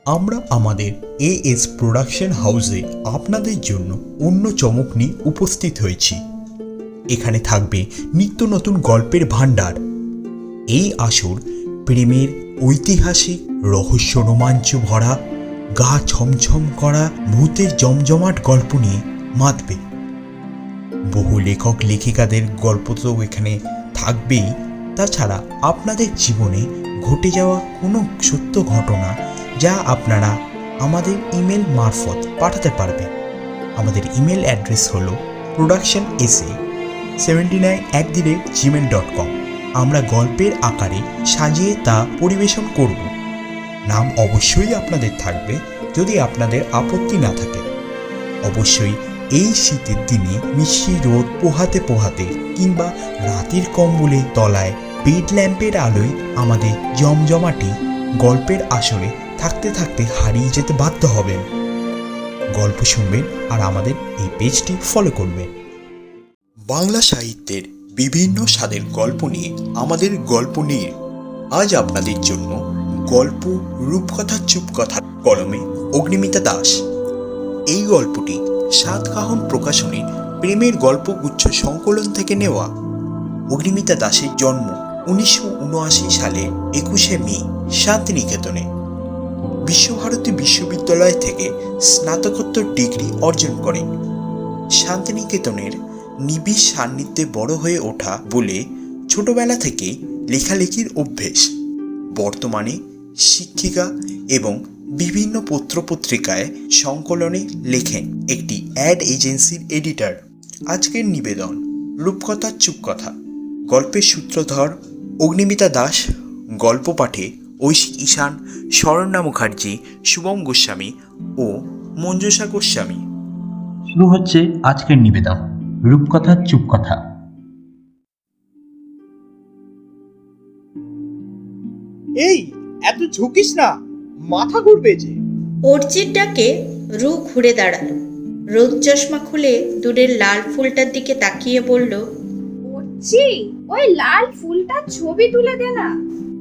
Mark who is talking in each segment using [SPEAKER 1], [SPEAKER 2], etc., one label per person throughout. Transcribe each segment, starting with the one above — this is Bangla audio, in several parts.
[SPEAKER 1] আমরা আমাদের এএস প্রোডাকশন হাউসে আপনাদের জন্য অন্য চমক নিয়ে উপস্থিত হয়েছি। এখানে থাকবে নিত্য নতুন গল্পের ভাণ্ডার। এই আসর প্রেমের ঐতিহাসিক রহস্য রোমাঞ্চ ভরা, গা ছমছম করা ভূতের জমজমাট গল্প নিয়ে মাতবে। বহু লেখক লেখিকাদের গল্প তো এখানে থাকবেই, তাছাড়া আপনাদের জীবনে ঘটে যাওয়া কোনো সত্য ঘটনা যা আপনারা আমাদের ইমেল মারফত পাঠাতে পারবেন। আমাদের ইমেল অ্যাড্রেস হলো productionsa79@gmail.com। আমরা গল্পের আকারে সাজিয়ে তা পরিবেশন করব। নাম অবশ্যই আপনাদের থাকবে, যদি আপনাদের আপত্তি না থাকে। অবশ্যই এই শীতের দিনে মিষ্টি রোদ পোহাতে পোহাতে কিংবা রাতের কম্বলের তলায় বেড ল্যাম্পের আলোয় আমাদের জমজমাটি গল্পের আসরে থাকতে থাকতে হারিয়ে যেতে বাধ্য হবেন। গল্প শুনবেন আর আমাদের এই পেজটি ফলো করবেন। বাংলা সাহিত্যের বিভিন্ন স্বাদের গল্প নিয়ে আমাদের গল্প নিয়ে আজ আপনাদের জন্য গল্প রূপকথা চুপকথা কলমে অগ্নিমিতা দাস। এই গল্পটি সাতকাহন প্রকাশনীর প্রেমের গল্পগুচ্ছ সংকলন থেকে নেওয়া। অগ্নিমিতা দাসের জন্ম 1979 সালের 21শে মে শান্তিনিকেতনে। বিশ্বভারতী বিশ্ববিদ্যালয় থেকে স্নাতকোত্তর ডিগ্রি অর্জন করেন। শান্তিনিকেতনের নিবিড় সান্নিধ্যে বড় হয়ে ওঠা বলে ছোটবেলা থেকেই লেখালেখির অভ্যেস। বর্তমানে শিক্ষিকা এবং বিভিন্ন পত্রপত্রিকায় সংকলনে লেখেন। একটি অ্যাড এজেন্সির এডিটর। আজকের নিবেদন রূপকথা চুপকথা। গল্পের সূত্রধর অগ্নিমিতা দাস, গল্প পাঠে ঐশী ঈশান, শরণ্যা মুখার্জি, শুভম গোস্বামী ও মঞ্জুষা গোস্বামী। শুরু হচ্ছে আজকের নিবেদন রূপকথা চুপকথা।
[SPEAKER 2] এই এত ঝুঁকিস না, মাথা ঘুরবে যে।
[SPEAKER 3] অর্চির ডাকে রু ঘুরে দাঁড়ালো। রোদ চশমা খুলে দূরের লাল ফুলটার দিকে তাকিয়ে বলল,
[SPEAKER 4] অর্চি, ওই লাল ফুলটার ছবি তুলে দে না।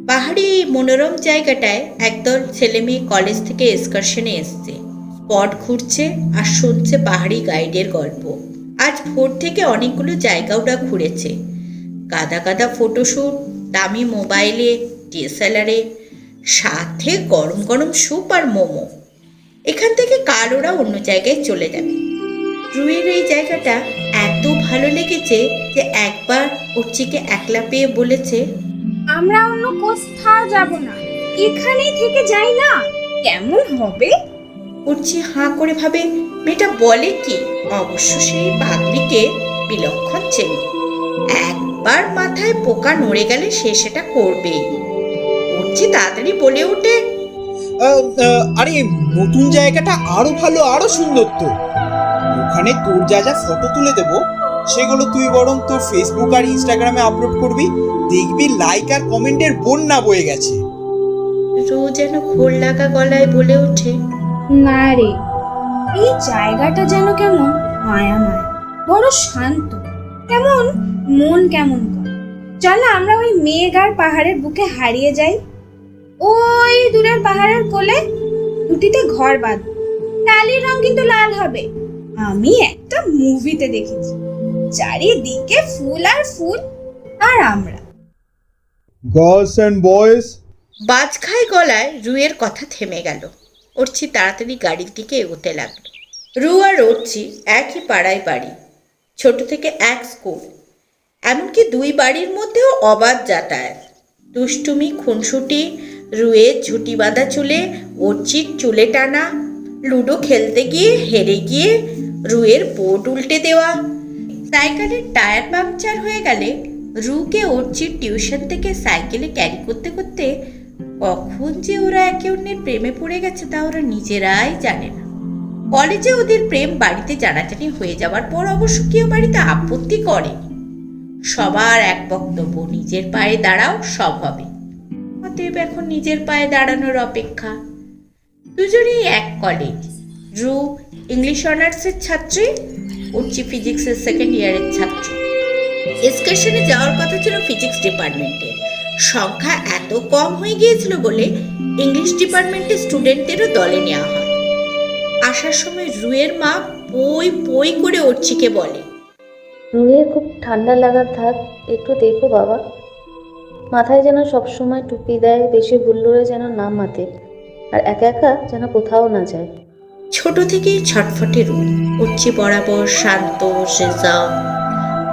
[SPEAKER 3] পাহাড়ি এই মনোরম জায়গাটায় একদল ছেলে মেয়ে কলেজ থেকে এক্সকারশনে এসছে। স্পট ঘুরছে আর শুনছে পাহাড়ি গাইডের গল্প। আজ ভোর থেকে অনেকগুলো জায়গা ওরা ঘুরেছে। গাদা গাদা ফটোশ্যুট, দামি মোবাইলে, ডিএসএলআরে, সাথে গরম গরম স্যুপ আর মোমো। এখান থেকে কাল ওরা অন্য জায়গায় চলে যাবে। রুয়ের এই জায়গাটা এত ভালো লেগেছে যে একবার অর্চিকে একলা পেয়ে বলেছে,
[SPEAKER 4] আমরা অন্য কোথাও যাব না, এখানেই থেকে যাই না, কেমন হবে?
[SPEAKER 3] অর্চি হাঁ করে ভাবে মেয়েটা বলে কি। অবশ্য সেই পাগলিকে বিলক্ষণ চেনে। একবার মাথায় পোকা নড়ে গেলে সে সেটা করবেই। অর্চি তাড়াতাড়ি বলে ওঠে,
[SPEAKER 2] আরে নতুন জায়গাটা আরো ভালো, আরো সুন্দর। তো ওখানে তোর যা যা ফটো তুলে দেবো সেগুলো তুই বরং তোর ফেসবুক আর ইনস্টাগ্রামে আপলোড করবি। দেখবি লাইক আর কমেন্টের বন্যা বয়ে গেছে।
[SPEAKER 3] রু যেন ঘোর লাগা গলায় বলে ওঠে,
[SPEAKER 4] না রে, এই জায়গাটা যেন কেমন মায়া মায়া, বড় শান্ত, কেমন মন কেমন করে। চল না আমরা ওই মেঘ আর পাহাড়ের বুকে হারিয়ে যাই। ওই দূরের পাহাড়ের কোলে দুটিতে ঘর বাঁধ, টালির রং কিন্তু লাল হবে। আমি একটা মুভিতে দেখেছি, চারিদিকে ফুল আর ফুল, আর আমরা
[SPEAKER 2] গার্লস এন্ড বয়েজ।
[SPEAKER 3] বাজখাই গলায় রুয়ের কথা থেমে গেল। অর্চি তাড়াতাড়ি গাড়ির দিকে এগোতে লাগলো। রু আর অর্চি একই পাড়ায় বাড়ি, ছোট থেকে এক স্কুল। এমনকি দুই বাড়ির মধ্যেও অবাধ যাতায়াত। দুষ্টুমি, খুনসুটি, রুয়ের ঝুটি বাঁধা চুলে অর্চির চুলে টানা, লুডো খেলতে গিয়ে হেরে গিয়ে রুয়ের বোর্ড উল্টে দেওয়া, সাইকেলের টায়ার পাংচার হয়ে গেলে রুকে অর্চির টিউশন থেকে সাইকেলে ক্যারি করতে করতে কখন যে ওরা একে অন্যের প্রেমে পড়ে গেছে তা ওরা নিজেরাই জানে না। কলেজে ওদের প্রেম বাড়িতে জানাজানি হয়ে যাওয়ার পর অবশ্য কেউ বাড়িতে আপত্তি করে। সবার এক বক্তব্য, নিজের পায়ে দাঁড়াও, সব হবে। অতএব এখন নিজের পায়ে দাঁড়ানোর অপেক্ষা। দুজনেই এক কলেজ। রু ইংলিশ অনার্সের ছাত্রী, অর্চি ফিজিক্সের সেকেন্ড ইয়ারের ছাত্র। এক্সকারশনে যাওয়ার কথা ছিল ফিজিক্স ডিপার্টমেন্টের। সংখ্যা এত কম হয়ে গিয়েছিল বলে ইংলিশ ডিপার্টমেন্টের স্টুডেন্টদেরও দলে নেওয়া হয়। আসার সময় রুয়ের মা পই পই করে অর্চিকে বলে,
[SPEAKER 5] রুহের খুব ঠান্ডা লাগার ধাত, একটু দেখো বাবা। মাথায় যেন সবসময় টুপি দেয়, বেশি হুল্লোড়ে যেন না মাতে, আর একা একা যেন কোথাও না যায়।
[SPEAKER 3] ছোট থেকেই ছটফটে রুই। অর্চি বরাবর শান্ত, রিজার্ভ,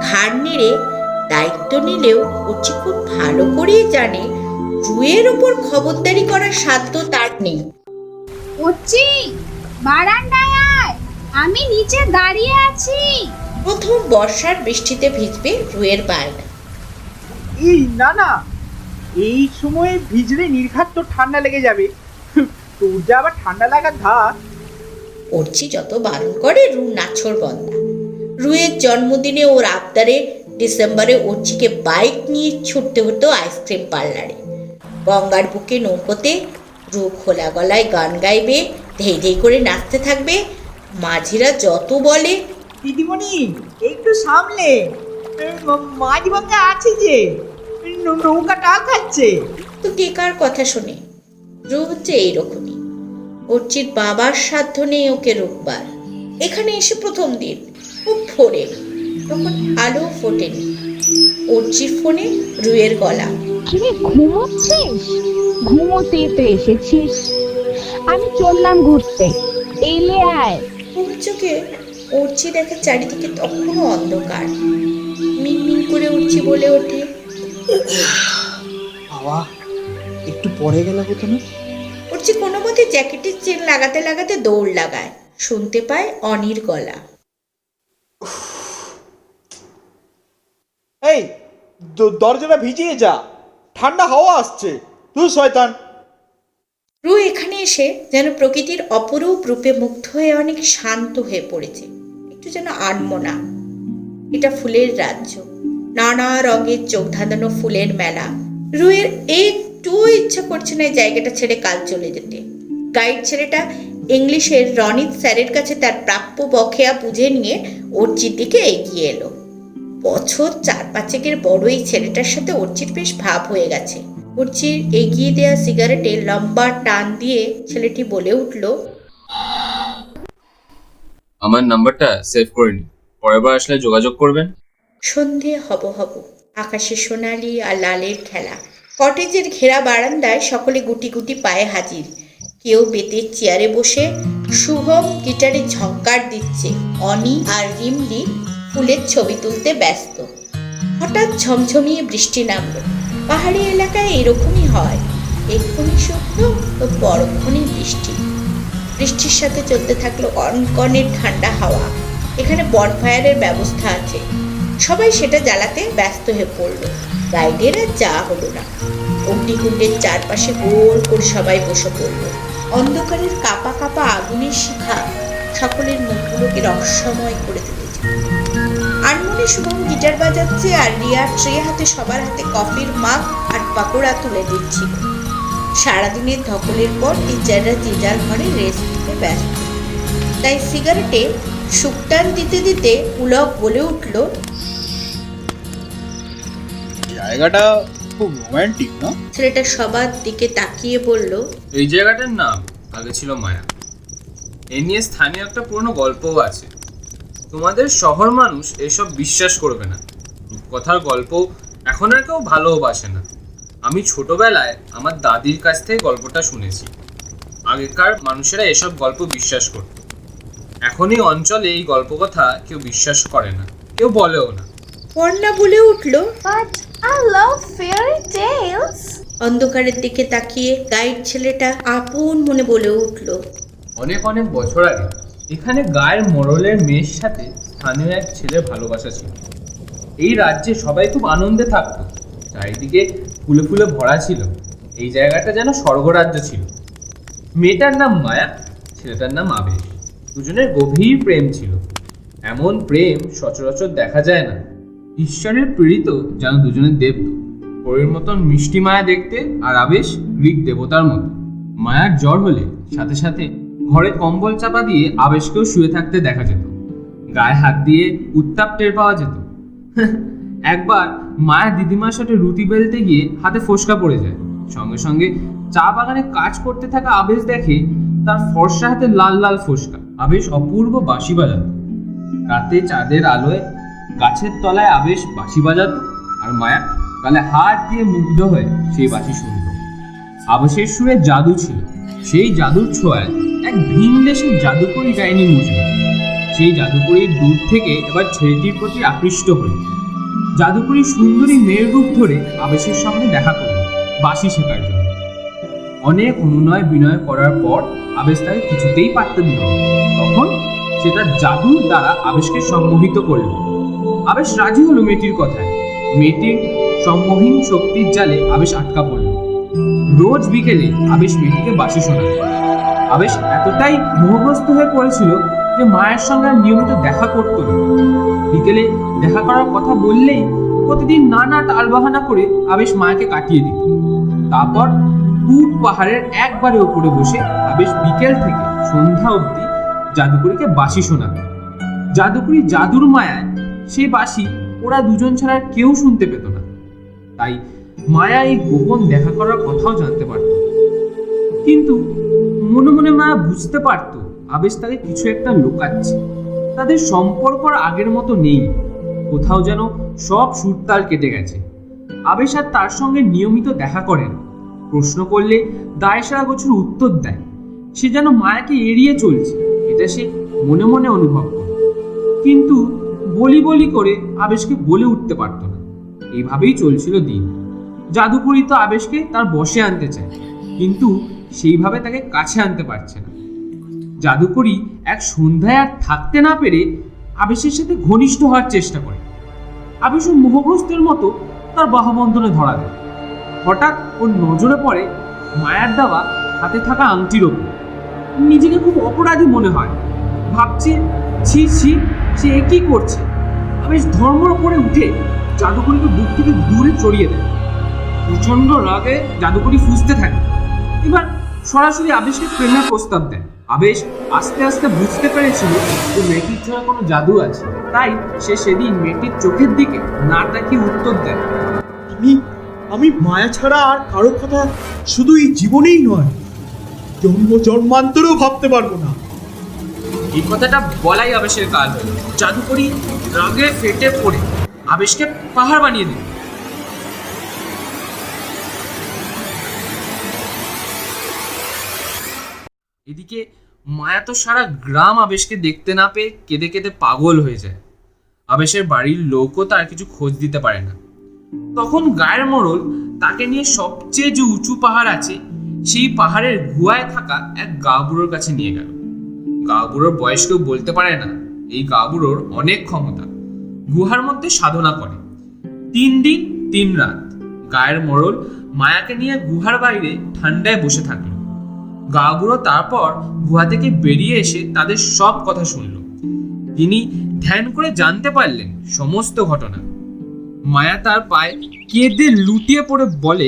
[SPEAKER 3] ঘাড় নেড়ে দায়িত্ব নিলেও অর্চি খুব ভালো করেই জানে রুয়ের ওপর খবরদারি করার সাধ্য তার নেই।
[SPEAKER 4] অর্চি, বারান্দায় আয়, আমি নিচে দাঁড়িয়ে আছি।
[SPEAKER 3] প্রথম বর্ষার বৃষ্টিতে ভিজবে রুয়ের বায়না।
[SPEAKER 2] এই না না, এই সময়ে ভিজলে নির্ঘাত তো ঠান্ডা লেগে যাবে। তোর যে আবার ঠান্ডা লাগার ধার।
[SPEAKER 3] অর্চি যত বারণ করে রু নাছর বন্দা। রুয়ের জন্মদিনে ওর আবদারে ডিসেম্বরে অর্চিকে বাইক নিয়ে ছুটতে হতো আইসক্রিম পার্লারে। গঙ্গার বুকে নৌকোতে রু খোলা গলায় গান গাইবে, ধেই ধেই করে নাচতে থাকবে। মাঝিরা যত বলে,
[SPEAKER 6] দিদিমণি একটু সামলে, মাঝ ভাঙা আছে যে, নৌকা টাল খাচ্ছে।
[SPEAKER 3] তো কে কার কথা শোনে? রু হচ্ছে এইরকমই। অর্চির বাবার সাধ্য নেই ওকে রোববার। এখানে এসে প্রথম দিন খুব ভোরে, তখন আলো ফোটেনি। অর্চির ফোনে রুয়ের গলা,
[SPEAKER 7] কিরে ঘুমোচ্ছিস? ঘুমোতেই তো এসেছিস। আমি চললাম ঘুরতে, এলে আয়।
[SPEAKER 3] ওর চোখে অর্চি দেখে চারিদিকে তখনও অন্ধকার। মিনমিন করে অর্চি বলে ওঠে,
[SPEAKER 2] বাবা, একটু পরে গেলে হতো না?
[SPEAKER 3] অর্চি কোনো মতে জ্যাকেটের চেন লাগাতে লাগাতে দৌড় লাগায়। শুনতে পায় অনির গলা।
[SPEAKER 2] এই দরজাটা ভিজিয়ে যা, ঠান্ডা হাওয়া আসছে। তুই শয়তান।
[SPEAKER 3] রু এখানে এসে যেন প্রকৃতির অপরূপ রূপে মুগ্ধ হয়ে অনেক শান্ত হয়ে পড়েছে, একটু যেন আনমনা। এটা ফুলের রাজ্য, নানা রঙের চোখ ধাঁধানো ফুলের মেলা। রুয়ের একটু ইচ্ছা করছে না এই জায়গাটা ছেড়ে কাল চলে যেতে। গাইড ছেলেটা ইংলিশের রনিত স্যারের কাছে তার প্রাপ্য বকেয়া বুঝে নিয়ে অর্চির দিকে এগিয়ে এলো। বছর 4-5 বড় এই ছেলেটার সাথে অর্চির বেশ ভাব হয়ে গেছে। অর্চির এগিয়ে দেয়া সিগারেটে লম্বা টান দিয়ে ছেলেটি বলে উঠল,
[SPEAKER 8] আমার নাম্বারটা সেভ করে নিন, পরের বার আসলে যোগাযোগ করবেন।
[SPEAKER 3] সন্ধে হব হব, আকাশে সোনালি আর লালের খেলা। কটেজের ঘেরা বারান্দায় সকলে গুটি গুটি পায়ে হাজির। কেউ বেতের চেয়ারে বসে শুভম গিটারে ঝংকার দিচ্ছে, অনি আর রিমলি ফুলের ছবি তুলতে ব্যস্ত। হঠাৎ ঝমঝমিয়ে বৃষ্টি নামলো। পাহাড়ি এলাকায় এরকমই হয়, এক্ষুনি শুকনো তো পরক্ষণই বৃষ্টি। বৃষ্টির সাথে চলতে থাকলো কনকনের ঠান্ডা হাওয়া। এখানে বনফায়ারের ব্যবস্থা আছে, সবাই সেটা জ্বালাতে ব্যস্ত হয়ে পড়লো। গাইডের আর যাওয়া হলো না। অগ্নিকুণ্ডের চারপাশে গোল করে সবাই বসে পড়লো। অন্ধকারের কাপা কাপা আগুনের শিখা সকলের মুখগুলোকে রহস্যময় করে তুলেছে। আনমনে শুভম গিটার বাজাচ্ছে আর রিয়া ট্রে হাতে সবার হাতে কফির মাগ আর পাকোড়া তুলে দিচ্ছিল। সারাদিনের ধকলের পর টিচাররা যে যার ঘরে রেস্ট নিতে ব্যস্ত, তাই সিগারেটে শুকটান দিতে দিতে পুলক বলে উঠল,
[SPEAKER 2] জায়গাটা খুব রোমান্টিক না?
[SPEAKER 3] ছেলেটা সবার দিকে তাকিয়ে বলল,
[SPEAKER 8] এই জায়গাটার নাম আগে ছিল মায়া। এ নিয়ে স্থানীয় একটা পুরনো গল্পও আছে। তোমাদের শহর মানুষ এসব বিশ্বাস করবে না, রূপকথার গল্প এখন আর কেউ ভালোবাসে না। আমি ছোটবেলায় আমার দাদির কাছ থেকে গল্পটা শুনেছি। আগেকার মানুষেরা এসব গল্প বিশ্বাস করত। এখন এই অঞ্চলে এই গল্প কথা কেউ বিশ্বাস করে না, কেউ বলেও না।
[SPEAKER 3] পর্ণা বলে উঠল,
[SPEAKER 4] but I love fairy tales.
[SPEAKER 3] অন্ধকারের দিকে তাকিয়ে গাইড ছেলেটা আপন মনে বলে উঠল,
[SPEAKER 8] অনেক অনেক বছর আগে এখানে গায়ের মোড়লের মেয়ের সাথে স্থানীয় এক ছেলের ভালোবাসা ছিল। এই রাজ্যে সবাই খুব আনন্দে থাকতো, চারিদিকে ফুলে ফুলে ভরা ছিল। এই জায়গাটা যেন স্বর্গরাজ্য ছিল। মেয়েটার নাম মায়া, ছেলেটার নাম আবেশ। দুজনের গভীর প্রেম ছিল। এমন প্রেম সচরাচর দেখা যায় না। ঈশ্বরের প্রেরিত যেন দুজনের দেবদূত। পরীর মতন মিষ্টি মায়া দেখতে, আর আবেশ গ্রিক দেবতার মতো। মায়ার জ্বর হলে সাথে সাথে ঘরে কম্বল চাপা দিয়ে আবেশকেও শুয়ে থাকতে দেখা যেত। গায়ে হাত দিয়ে উত্তাপ টের পাওয়া যেত। একবার মায়া দিদিমার সাথে রুটি বেলতে গিয়ে হাতে ফোসকা পড়ে যায়। সঙ্গে সঙ্গে চা বাগানে কাজ করতে থাকা আবেশ দেখে তার ফর্সা হাতে লাল লাল ফোসকা। আবেশ অপূর্ব বাঁশি বাজাতো। রাতে চাঁদের আলোয় গাছের তলায় আবেশ বাঁশি বাজাতো, আর মায়া গালে হাত দিয়ে মুগ্ধ হয়ে সেই বাঁশি শুনত। আবেশের সুরে জাদু ছিল। সেই জাদুর ছোঁয়ায় এক ভিন দেশের জাদুকরী ডাইনি মুজবে। সেই জাদুকরীর দূর থেকে এবার ছেলেটির প্রতি আকৃষ্ট হল। জাদুকরী সুন্দরী মেয়ের রূপ ধরে আবেশের সঙ্গে দেখা করল বাঁশি শেখার জন্য। অনেক অনুনয় বিনয় করার পর আবেশ তাকে কিছুতেই পারতে দিল না। তখন সে তার জাদুর দ্বারা আবেশকে সম্মোহিত করল। আবেশ রাজি হলো মেয়েটির কথায়। মেয়েটির সম্মোহীন শক্তির জালে আবেশ আটকা পড়ল। রোজ বিকেলে আবেশ মেয়েটিকে বাঁশি শোনাল। আবেশ এতটাই মোহগ্রস্ত হয়ে পড়েছিল যে মায়ের সঙ্গে আর নিয়মিত দেখা করতো না। বিকেলে দেখা করার কথা বললেই প্রতিদিন নানা টালবাহানা করে আবেশ মায়াকে কাটিয়ে দিত। তারপর টুট পাহাড়ের একবারে উপরে বসে আবেশ বিকেল থেকে সন্ধ্যা অবধি জাদুকরীকে বাঁশি শোনাত। জাদুকরী জাদুর মায়ায় সেই বাঁশি ওরা দুজন ছাড়া কেউ শুনতে পেত না। তাই মায়া এই গোপন দেখা করার কথাও জানতে পারত। কিন্তু মনে মনে মায়া বুঝতে পারত আবেশ তাকে কিছু একটা লুকাচ্ছে। তাদের সম্পর্ক আর আগের মতো নেই। কোথাও যেন সব সুরতাল কেটে গেছে। আবেশ আর তার সঙ্গে নিয়মিত দেখা করে না। প্রশ্ন করলে দায়সারা গোছর উত্তর দেয়। সে যেন মায়াকে এড়িয়ে চলছে, এটা সে মনে মনে অনুভব করে। কিন্তু বলি বলি করে আবেশকে বলে উঠতে পারত না। এইভাবেই চলছিল দিন। জাদুকরী তো আবেশকে তার বশে আনতে চায়, কিন্তু সেইভাবে তাকে কাছে আনতে পারছে না। জাদুকরী এক সন্ধ্যায় আর থাকতে না পেরে আবেশের সাথে ঘনিষ্ঠ হওয়ার চেষ্টা করে। আবেশও মোহগ্রস্তের মতো তার বাহুবন্ধনে ধরা দেয়। হঠাৎ ওর নজরে পড়ে মায়ার দেওয়া হাতে থাকা আংটির ওপর। নিজেকে খুব অপরাধী মনে হয়। ভাবছে, ছি ছি, সে কি করছে। আবেশ ধর্মর করে উঠে জাদুকরীকে বুক থেকে দূরে সরিয়ে দেয়। প্রচন্ড রাগে জাদুকরী ফুঁসতে থাকে। এবার সরাসরি আবেশকে প্রেমের প্রস্তাব দেয়। আবেশ আস্তে আস্তে বুঝতে পেরেছিল যে মেয়েটির ছাড়া কোনো জাদু আছে। তাই সে সেদিন মেয়েটির চোখের দিকে না তাকিয়ে উত্তর দেয়,
[SPEAKER 2] আমি মায়া ছাড়া আর কারো কথা শুধু এই জীবনেই নয়, জন্ম জন্মান্তরেও ভাবতে পারবো না।
[SPEAKER 8] এই কথাটা বলাই আবেশের কাজ হলো। জাদুকরী রাগে ফেটে পড়ে আবেশকে পাহাড় বানিয়ে দিল। এদিকে মায়া তো সারা গ্রাম আবেশকে দেখতে না পেয়ে কেঁদে কেঁদে পাগল হয়ে যায়। আবেশের বাড়ির লোকও তার কিছু খোঁজ দিতে পারে না। তখন গায়ের মোড়ল তাকে নিয়ে সবচেয়ে যে উঁচু পাহাড় আছে সেই পাহাড়ের গুহায় থাকা এক গাঁবুড়োর কাছে নিয়ে গেল। গাঁবুড়োর বয়স কেউ বলতে পারে না। এই গাঁবুড়োর অনেক ক্ষমতা। গুহার মধ্যে সাধনা করে 3 দিন 3 রাত। গায়ের মোড়ল মায়াকে নিয়ে গুহার বাইরে ঠান্ডায় বসে থাকলো। গাঁবুড়ো তারপর গুহা থেকে বেরিয়ে এসে তাদের সব কথা শুনল। তিনি ধ্যান করে জানতে পারলেন সমস্ত ঘটনা। মায়া তার পায়ে কেঁদে লুটিয়ে পড়ে বলে,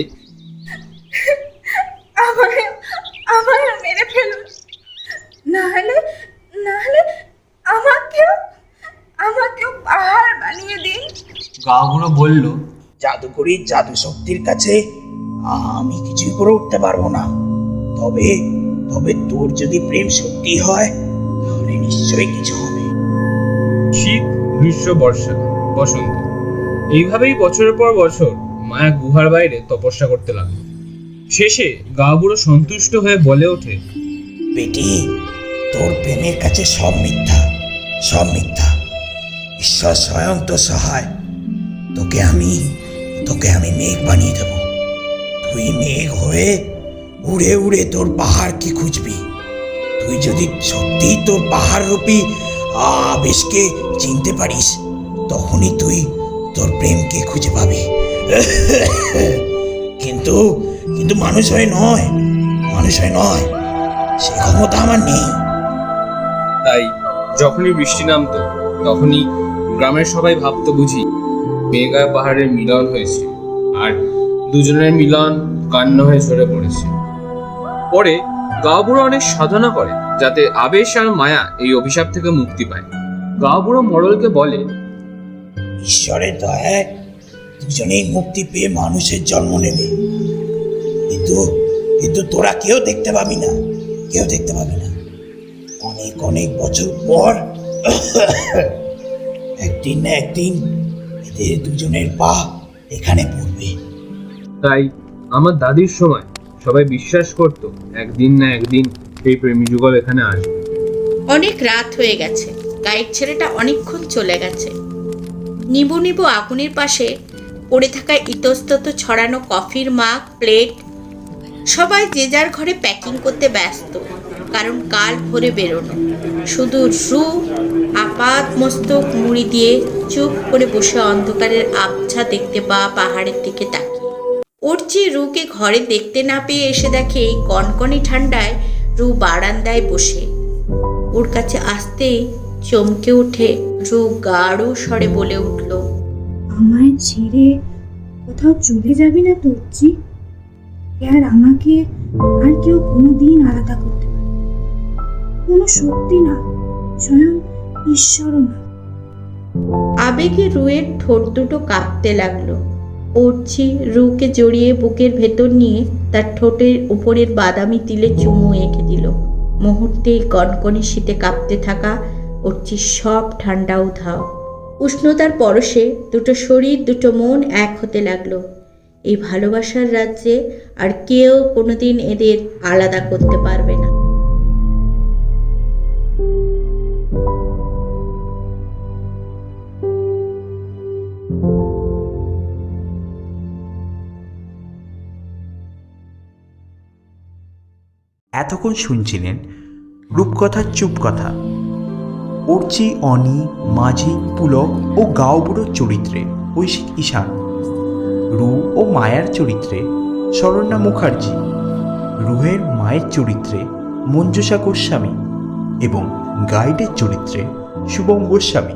[SPEAKER 4] আমায় মেরে ফেলুন, না হলে আমাকেও পাহাড় বানিয়ে দিন।
[SPEAKER 8] গাঁবুড়ো বলল,
[SPEAKER 9] জাদুকরীর জাদু শক্তির কাছে আমি কিছুই করে উঠতে পারবো না। তবে তোর যদি প্রেম সত্যি হয় তাহলে নিশ্চয়ই কিছু হবে।
[SPEAKER 8] শীত, গ্রীষ্ম, বর্ষা, বসন্ত, এইভাবেই বছরের পর বছর মায়া গুহার বাইরে তপস্যা করতে লাগলো। শেষে গাঁবুড়ো সন্তুষ্ট হয়ে বলে ওঠে,
[SPEAKER 9] বেটি, তোর প্রেমের কাছে সব মিথ্যা। ঈশ্বর স্বয়ং তো সহায়। তোকে আমি মেঘ বানিয়ে দেব। তুই মেঘ হয়ে উড়ে উড়ে তোর পাহাড়কে খুঁজবি। তুই যদি সত্যিই তোর পাহাড় রূপী আবেশকে চিনতে পারিস, তখনই তুই তোর প্রেমকে খুঁজে পাবি। কিন্তু মানুষ হয়ে নয়, সে ক্ষমতা আমার নেই।
[SPEAKER 8] তাই যখনই বৃষ্টি নামতো তখনই গ্রামের সবাই ভাবতো বুঝি মেঘ আর পাহাড়ের মিলন হয়েছে, আর দুজনের মিলন কান্ন হয়ে ঝরে পড়েছে। পরে গাঁবুড়ো অনেক সাধনা করে যাতে আবেশ আর মায়া এই অভিশাপ থেকে মুক্তি পায়। গাঁবুড়ো মোড়লকে বলে,
[SPEAKER 9] ঈশ্বরের দয়ায় দুজনেই মুক্তি পেয়ে মানুষের জন্ম নেবে। কিন্তু কিন্তু তোরা কেউ দেখতে পাবি না, কেউ দেখতে পাবি না। অনেক অনেক বছর পর একদিন না একদিন এদের দুজনের পা এখানে পড়বে।
[SPEAKER 8] তাই আমার দাদির সময় সবাই বিশ্বাস করতো একদিন না একদিন সেই প্রেমী যুগল এখানে আসবে।
[SPEAKER 3] অনেক রাত হয়ে গেছে, গাইড ছেলেটা অনেকক্ষণ চলে গেছে। নিবু নিবু আগুনের পাশে পড়ে থাকা ইতস্তত ছড়ানো কফির মাগ, প্লেট, সবাই যে যার ঘরে প্যাকিং করতে ব্যস্ত, কারণ কাল ভোরে বেরোনো। শুধু রু আপাত মস্তক মুড়ি দিয়ে চুপ করে বসে অন্ধকারের আবছা দেখতে পাওয়া পাহাড়ের দিকে তাকিয়ে। অর্চি রুকে ঘরে দেখতে না পেয়ে এসে দেখে এই কনকনে ঠান্ডায় রু বারান্দায় বসে। ওর কাছে আসতেই চমকে উঠে রু গাঢ় স্বরে বলে উঠল,
[SPEAKER 4] আমায় ছেড়ে কোথাও চলে যাবি না তো অর্চি? আর আমাকে আর কেউ কোনোদিন আলাদা করতে পারে? কোনো শক্তি না, স্বয়ং ঈশ্বরও না।
[SPEAKER 3] আবেগে রুয়ের ঠোঁট দুটো কাঁপতে লাগলো। অর্চি রুকে জড়িয়ে বুকের ভেতর নিয়ে তার ঠোঁটের উপরের বাদামি তিলে চুমু এঁকে দিল। মুহূর্তেই কনকনে শীতে কাঁপতে থাকা অর্চির সব ঠান্ডা উধাও। উষ্ণতার পরশে দুটো শরীর দুটো মন এক হতে লাগলো। এই ভালোবাসার রাজ্যে আর কেউ কোনোদিন এদের আলাদা করতে পারবে না।
[SPEAKER 1] এতক্ষণ শুনছিলেন রূপকথার চুপ কথা। অর্চি, অনি, মাঝি, পুলক ও গাঁওবুড়োর চরিত্রে ঐশিক ঈশান, রু ও মায়ার চরিত্রে শরণ্যা মুখার্জি, রুহের মায়ের চরিত্রে মঞ্জুষা গোস্বামী এবং গাইডের চরিত্রে শুভম গোস্বামী।